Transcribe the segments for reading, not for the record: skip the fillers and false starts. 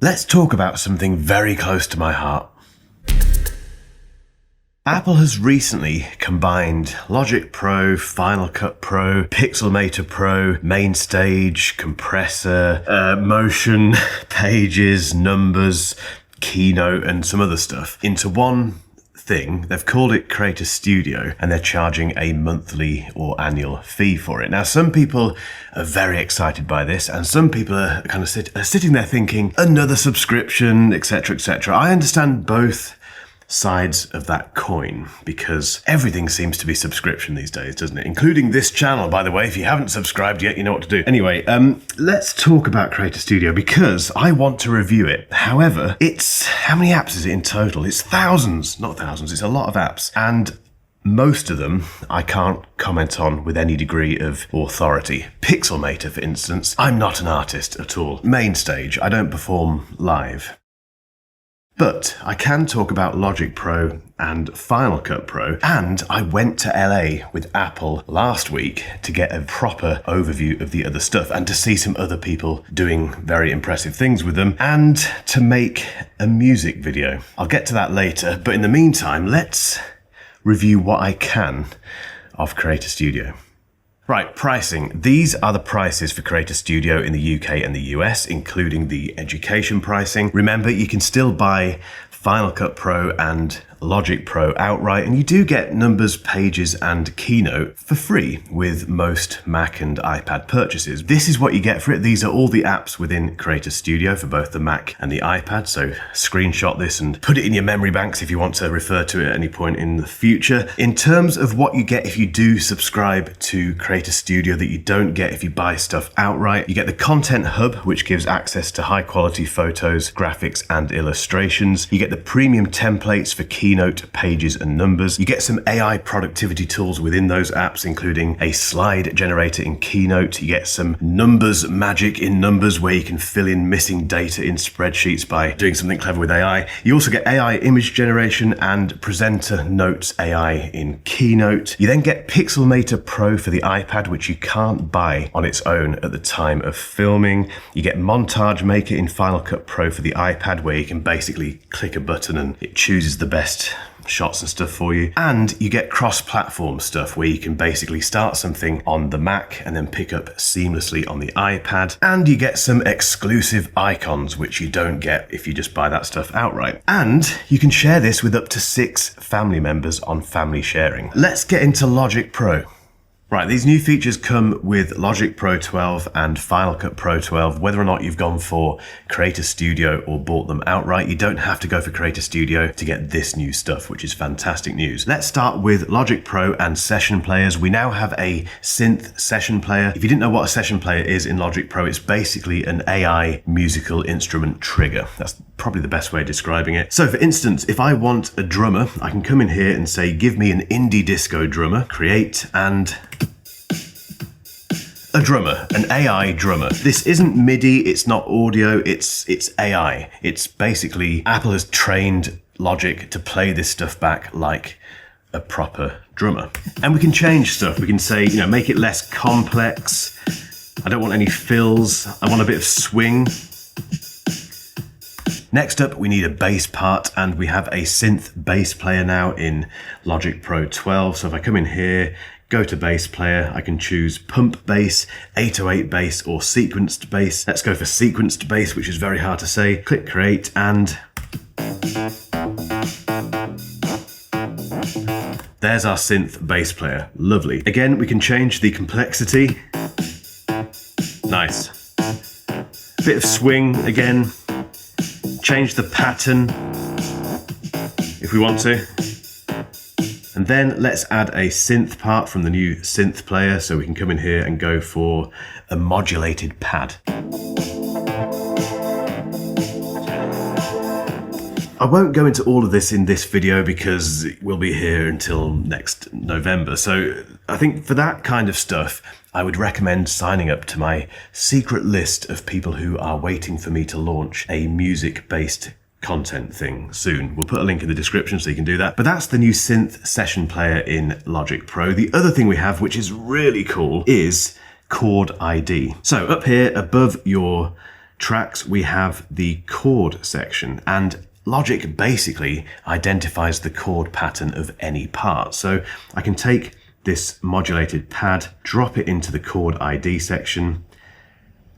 Let's talk about something very close to my heart. Apple has recently combined Logic Pro, Final Cut Pro, Pixelmator Pro, Main Stage, Compressor, Motion, Pages, Numbers, Keynote, and some other stuff into one thing. They've called it Creator Studio, and they're charging a monthly or annual fee for it. Now, some people are very excited by this, and some people are kind of sitting there thinking, another subscription, etc., etc. I understand both sides of that coin, because everything seems to be subscription these days, doesn't it? Including this channel, by the way. If you haven't subscribed yet, you know what to do. Anyway, let's talk about Creator Studio, because I want to review it. However, how many apps is it in total? It's thousands, not thousands. It's a lot of apps. And most of them I can't comment on with any degree of authority. Pixelmator, for instance, I'm not an artist at all. Main Stage, I don't perform live. But I can talk about Logic Pro and Final Cut Pro, and I went to LA with Apple last week to get a proper overview of the other stuff and to see some other people doing very impressive things with them and to make a music video. I'll get to that later, but in the meantime, let's review what I can of Creator Studio. Right, pricing. These are the prices for Creator Studio in the UK and the US, including the education pricing. Remember, you can still buy Final Cut Pro and Logic Pro outright, and you do get Numbers, Pages, and Keynote for free with most Mac and iPad purchases. This is what you get for it. These are all the apps within Creator Studio for both the Mac and the iPad, so screenshot this and put it in your memory banks if you want to refer to it at any point in the future. In terms of what you get if you do subscribe to Creator Studio that you don't get if you buy stuff outright, you get the Content Hub, which gives access to high quality photos, graphics, and illustrations. You get the premium templates for Keynote, Pages, and Numbers. You get some AI productivity tools within those apps, including a slide generator in Keynote. You get some numbers magic in Numbers, where you can fill in missing data in spreadsheets by doing something clever with AI. You also get AI image generation and presenter notes AI in Keynote. You then get Pixelmator Pro for the iPad, which you can't buy on its own at the time of filming. You get Montage Maker in Final Cut Pro for the iPad, where you can basically click a button and it chooses the best shots and stuff for you. And you get cross-platform stuff, where you can basically start something on the Mac and then pick up seamlessly on the iPad. And you get some exclusive icons, which you don't get if you just buy that stuff outright. And you can share this with up to 6 family members on family sharing. Let's get into Logic Pro. Right, these new features come with Logic Pro 12 and Final Cut Pro 12. Whether or not you've gone for Creator Studio or bought them outright, you don't have to go for Creator Studio to get this new stuff, which is fantastic news. Let's start with Logic Pro and session players. We now have a synth session player. If you didn't know what a session player is in Logic Pro, it's basically an AI musical instrument trigger. That's probably the best way of describing it. So for instance, if I want a drummer, I can come in here and say, give me an indie disco drummer, create, and a drummer, an AI drummer. This isn't MIDI, it's not audio, it's AI. It's basically, Apple has trained Logic to play this stuff back like a proper drummer. And we can change stuff. We can say, make it less complex. I don't want any fills. I want a bit of swing. Next up, we need a bass part, and we have a synth bass player now in Logic Pro 12. So if I come in here, go to bass player, I can choose pump bass, 808 bass, or sequenced bass. Let's go for sequenced bass, which is very hard to say. Click create, and there's our synth bass player. Lovely. Again, we can change the complexity. Nice. Bit of swing again. Change the pattern if we want to. And then let's add a synth part from the new synth player, so we can come in here and go for a modulated pad. I won't go into all of this in this video because we'll be here until next November. So I think for that kind of stuff, I would recommend signing up to my secret list of people who are waiting for me to launch a music-based content thing soon. We'll put a link in the description so you can do that. But that's the new synth session player in Logic Pro. The other thing we have, which is really cool, is Chord ID. So up here above your tracks, we have the chord section, and Logic basically identifies the chord pattern of any part. So I can take this modulated pad, drop it into the chord ID section,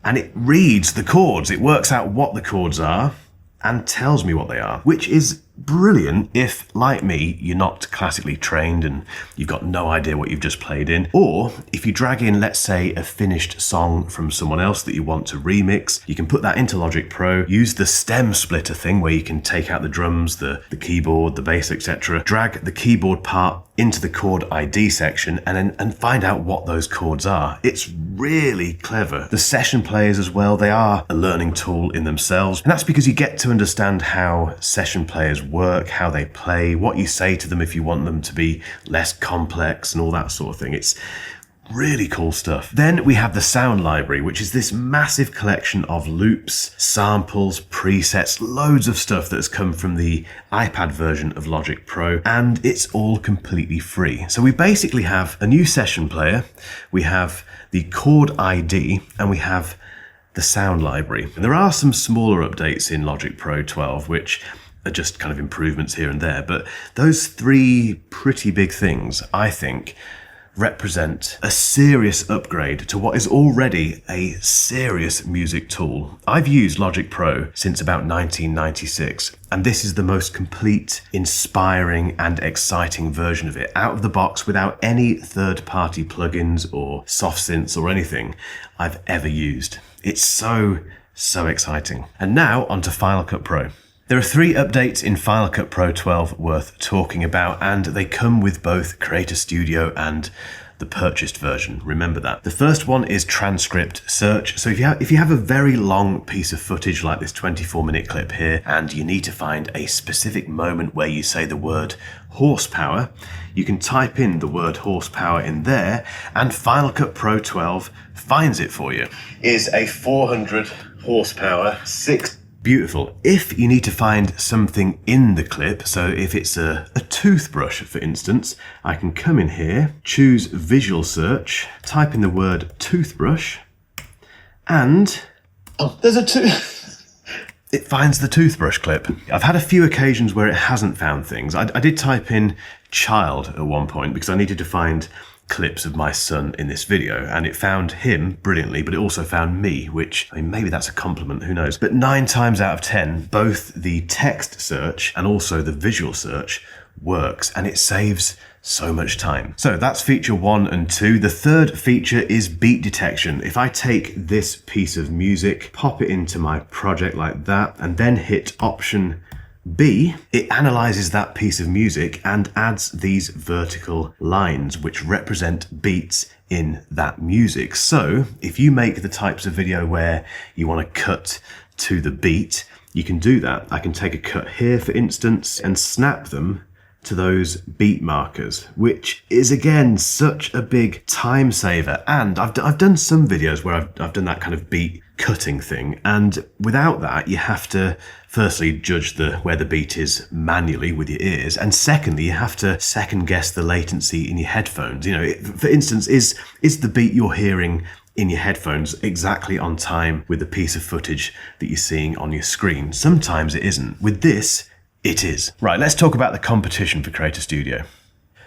and it reads the chords. It works out what the chords are and tells me what they are, which is brilliant if, like me, you're not classically trained and you've got no idea what you've just played in. Or if you drag in, let's say, a finished song from someone else that you want to remix, you can put that into Logic Pro, use the stem splitter thing where you can take out the drums, the keyboard, the bass, etc., drag the keyboard part into the chord ID section and find out what those chords are. It's really clever. The session players as well, they are a learning tool in themselves. And that's because you get to understand how session players work, how they play, what you say to them if you want them to be less complex and all that sort of thing. It's really cool stuff. Then we have the sound library, which is this massive collection of loops, samples, presets, loads of stuff that's come from the iPad version of Logic Pro, and it's all completely free. So we basically have a new session player, we have the chord ID, and we have the sound library. And there are some smaller updates in Logic Pro 12, which are just kind of improvements here and there, but those three pretty big things, I think, represent a serious upgrade to what is already a serious music tool. I've used Logic Pro since about 1996, and this is the most complete, inspiring, and exciting version of it, out of the box without any third-party plugins or soft synths or anything I've ever used. It's so exciting. And now onto Final Cut Pro. There are 3 updates in Final Cut Pro 12 worth talking about, and they come with both Creator Studio and the purchased version. Remember that. The first one is transcript search. So if you have a very long piece of footage like this 24-minute clip here, and you need to find a specific moment where you say the word horsepower, you can type in the word horsepower in there, and Final Cut Pro 12 finds it for you. Is a 400 horsepower, 6. Beautiful. If you need to find something in the clip, so if it's a toothbrush, for instance, I can come in here, choose visual search, type in the word toothbrush, and there's a it finds the toothbrush clip. I've had a few occasions where it hasn't found things. I did type in child at one point because I needed to find clips of my son in this video, and it found him brilliantly, but it also found me, which, I mean, maybe that's a compliment, who knows. But 9 times out of 10, both the text search and also the visual search works, and it saves so much time. So that's feature 1 and 2. The third feature is beat detection. If I take this piece of music, pop it into my project like that, and then hit Option B, it analyzes that piece of music and adds these vertical lines which represent beats in that music. So if you make the types of video where you want to cut to the beat, you can do that. I can take a cut here, for instance, and snap them to those beat markers, which is again such a big time saver. And I've done some videos where I've done that kind of beat cutting thing, and without that you have to firstly judge where the beat is manually with your ears, and secondly you have to second guess the latency in your headphones. You know, for instance, is the beat you're hearing in your headphones exactly on time with the piece of footage that you're seeing on your screen? Sometimes it isn't. With this, it is. Right, let's talk about the competition for Creator Studio.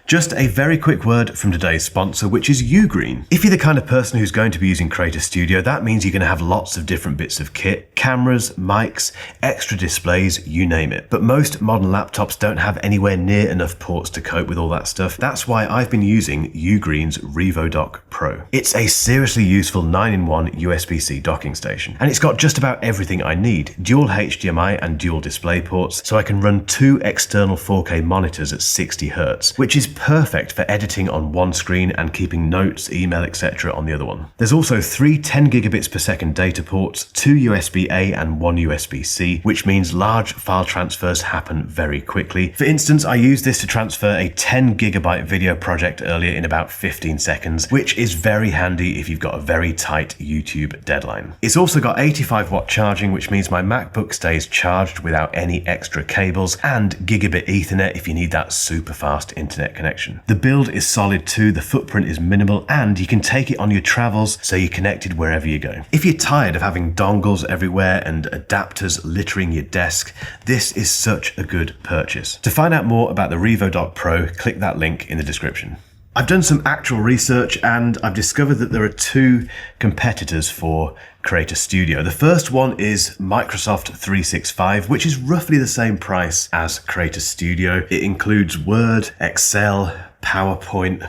Just a very quick word from today's sponsor, which is UGREEN. If you're the kind of person who's going to be using Creator Studio, that means you're going to have lots of different bits of kit, cameras, mics, extra displays, you name it. But most modern laptops don't have anywhere near enough ports to cope with all that stuff. That's why I've been using UGREEN's RevoDock Pro. It's a seriously useful 9-in-1 USB-C docking station, and it's got just about everything I need. Dual HDMI and dual display ports, so I can run 2 external 4K monitors at 60 Hz, which is perfect for editing on one screen and keeping notes, email, etc. on the other one. There's also 3 10 gigabits per second data ports, 2 USB-A and 1 USB-C, which means large file transfers happen very quickly. For instance, I used this to transfer a 10 gigabyte video project earlier in about 15 seconds, which is very handy if you've got a very tight YouTube deadline. It's also got 85 watt charging, which means my MacBook stays charged without any extra cables, and gigabit Ethernet if you need that super fast internet connection. connection. The build is solid too, the footprint is minimal, and you can take it on your travels so you're connected wherever you go. If you're tired of having dongles everywhere and adapters littering your desk, this is such a good purchase. To find out more about the Revo Dock Pro, click that link in the description. I've done some actual research and I've discovered that there are two competitors for Creator Studio. The first one is Microsoft 365, which is roughly the same price as Creator Studio. It includes Word, Excel, PowerPoint.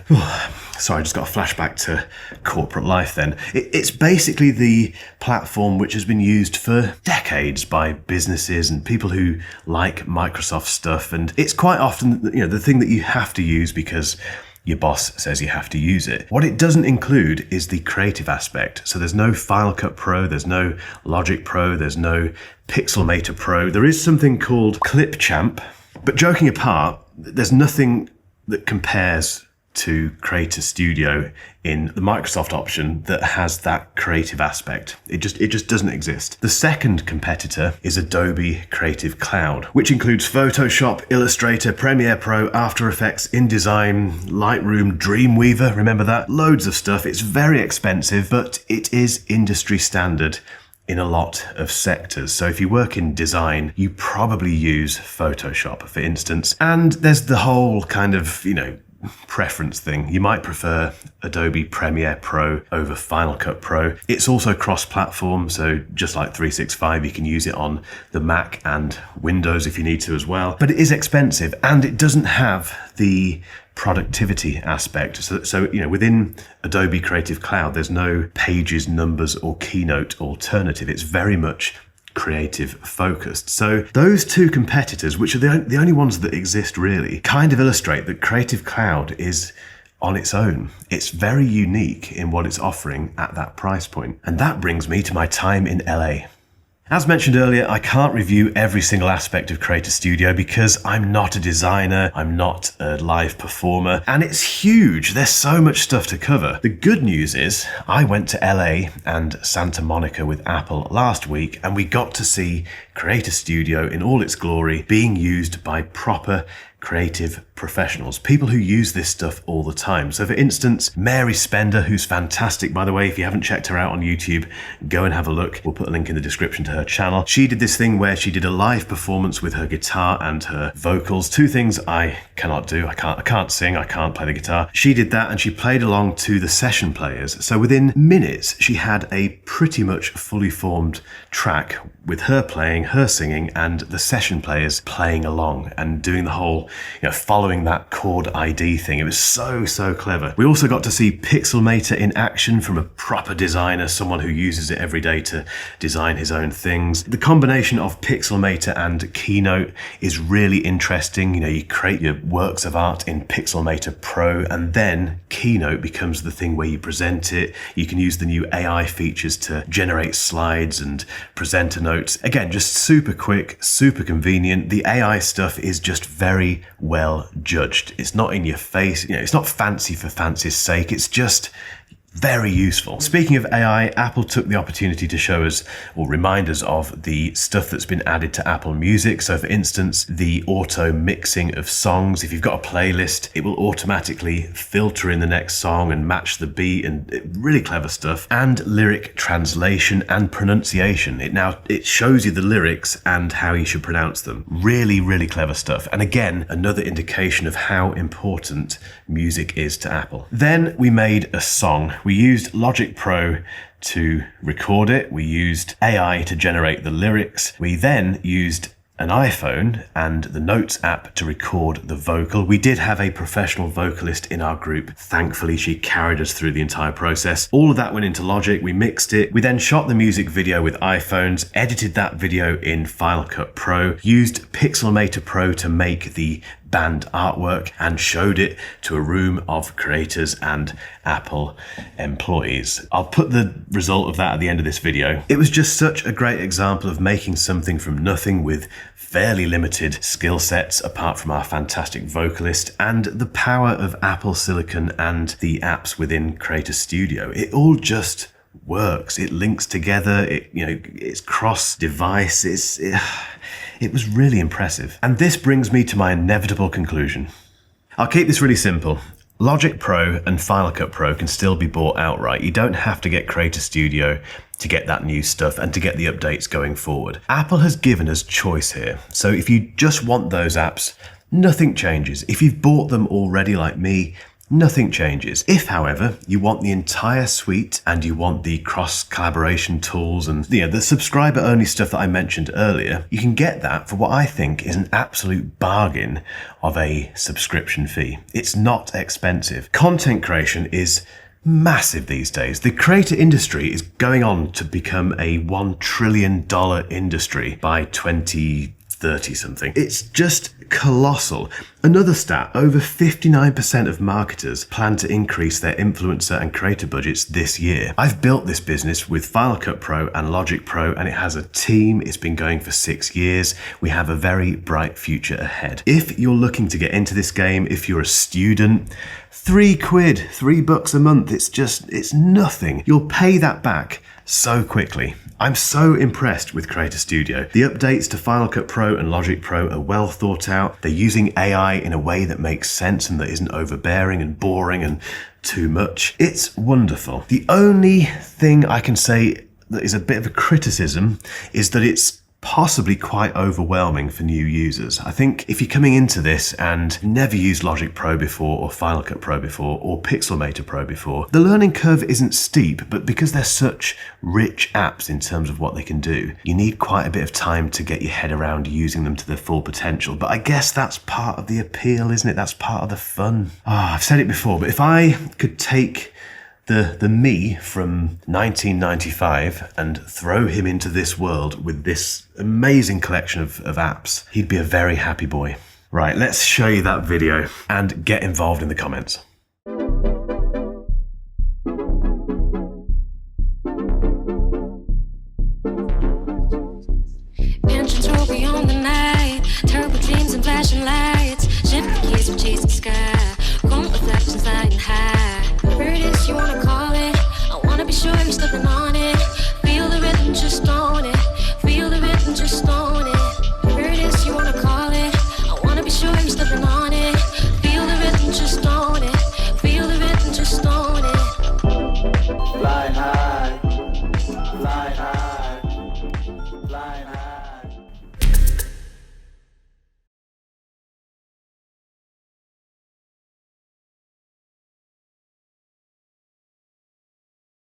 Sorry, I just got a flashback to corporate life then. It's basically the platform which has been used for decades by businesses and people who like Microsoft stuff. And it's quite often, the thing that you have to use because your boss says you have to use it. What it doesn't include is the creative aspect. So there's no Final Cut Pro, there's no Logic Pro, there's no Pixelmator Pro. There is something called Clipchamp, but joking apart, there's nothing that compares to Creator Studio in the Microsoft option that has that creative aspect. It just doesn't exist. The second competitor is Adobe Creative Cloud, which includes Photoshop, Illustrator, Premiere Pro, After Effects, InDesign, Lightroom, Dreamweaver, remember that? Loads of stuff. It's very expensive, but it is industry standard in a lot of sectors. So if you work in design, you probably use Photoshop, for instance. And there's the whole kind of, preference thing. You might prefer Adobe Premiere Pro over Final Cut Pro. It's also cross-platform, so just like 365, you can use it on the Mac and Windows if you need to as well. But it is expensive and it doesn't have the productivity aspect. So within Adobe Creative Cloud, there's no Pages, Numbers, or Keynote alternative. It's very much creative focused. So those two competitors, which are the only ones that exist really, kind of illustrate that Creative Cloud is on its own. It's very unique in what it's offering at that price point. And that brings me to my time in LA. As mentioned earlier, I can't review every single aspect of Creator Studio because I'm not a designer, I'm not a live performer, and it's huge. There's so much stuff to cover. The good news is I went to LA and Santa Monica with Apple last week, and we got to see Creator Studio in all its glory being used by proper creative professionals, people who use this stuff all the time. So for instance, Mary Spender, who's fantastic, by the way, if you haven't checked her out on YouTube, go and have a look. We'll put a link in the description to her channel. She did this thing where she did a live performance with her guitar and her vocals, two things I cannot do. I can't sing, I can't play the guitar. She did that and she played along to the session players. So within minutes, she had a pretty much fully formed track with her playing, her singing, and the session players playing along and doing the whole, following that chord ID thing. It was so clever. We also got to see Pixelmator in action from a proper designer, someone who uses it every day to design his own things. The combination of Pixelmator and Keynote is really interesting. You create your works of art in Pixelmator Pro, and then Keynote becomes the thing where you present it. You can use the new AI features to generate slides and presenter notes. Again, just super quick, super convenient. The AI stuff is just very well judged. It's not in your face. It's not fancy for fancy's sake. It's just very useful. Speaking of AI, Apple took the opportunity to show us, or remind us of, the stuff that's been added to Apple Music. So for instance, the auto mixing of songs. If you've got a playlist, it will automatically filter in the next song and match the beat, and really clever stuff. And lyric translation and pronunciation. It shows you the lyrics and how you should pronounce them. Really clever stuff. And again, another indication of how important music is to Apple. Then we made a song. We used Logic Pro to record it. We used AI to generate the lyrics. We then used an iPhone and the Notes app to record the vocal. We did have a professional vocalist in our group. Thankfully, she carried us through the entire process. All of that went into Logic. We mixed it. We then shot the music video with iPhones, edited that video in Final Cut Pro, used Pixelmator Pro to make the band artwork, and showed it to a room of creators and Apple employees. I'll put the result of that at the end of this video. It was just such a great example of making something from nothing with fairly limited skill sets apart from our fantastic vocalist, and the power of Apple Silicon and the apps within Creator Studio. It all just works. It links together. It's cross-device. It was really impressive. And this brings me to my inevitable conclusion. I'll keep this really simple. Logic Pro and Final Cut Pro can still be bought outright. You don't have to get Creator Studio to get that new stuff and to get the updates going forward. Apple has given us choice here. So if you just want those apps, nothing changes. If you've bought them already like me, nothing changes. If, however, you want the entire suite and you want the cross-collaboration tools and the subscriber-only stuff that I mentioned earlier, you can get that for what I think is an absolute bargain of a subscription fee. It's not expensive. Content creation is massive these days. The creator industry is going on to become a $1 trillion industry by 2030 something. It's just colossal. Another stat, over 59% of marketers plan to increase their influencer and creator budgets this year. I've built this business with Final Cut Pro and Logic Pro, and it has a team. It's been going for 6 years. We have a very bright future ahead. If you're looking to get into this game, if you're a student, £3, $3 a month, it's nothing. You'll pay that back so quickly. I'm so impressed with Creator Studio. The updates to Final Cut Pro and Logic Pro are well thought out. They're using AI in a way that makes sense and that isn't overbearing and boring and too much. It's wonderful. The only thing I can say that is a bit of a criticism is that it's possibly quite overwhelming for new users. I think if you're coming into this and never used Logic Pro before or Final Cut Pro before or Pixelmator Pro before, the learning curve isn't steep, but because they're such rich apps in terms of what they can do, you need quite a bit of time to get your head around using them to their full potential. But I guess that's part of the appeal, isn't it? That's part of the fun. I've said it before, but if I could take the me from 1995 and throw him into this world with this amazing collection of apps, he'd be a very happy boy. Right, let's show you that video and get involved in the comments. Pensions roll beyond the night, terrible dreams and flashing lights, shifting gears of chasing sky, cold reflections flying high. Whatever it is you wanna call it, I wanna be sure you're stepping on it. Feel the rhythm, just own it. Feel the rhythm, just own it. Whatever it is you wanna call it, I wanna be sure you're stepping on it. Feel the rhythm, just own it. Feel the rhythm, just own it. Fly high, fly high, fly high.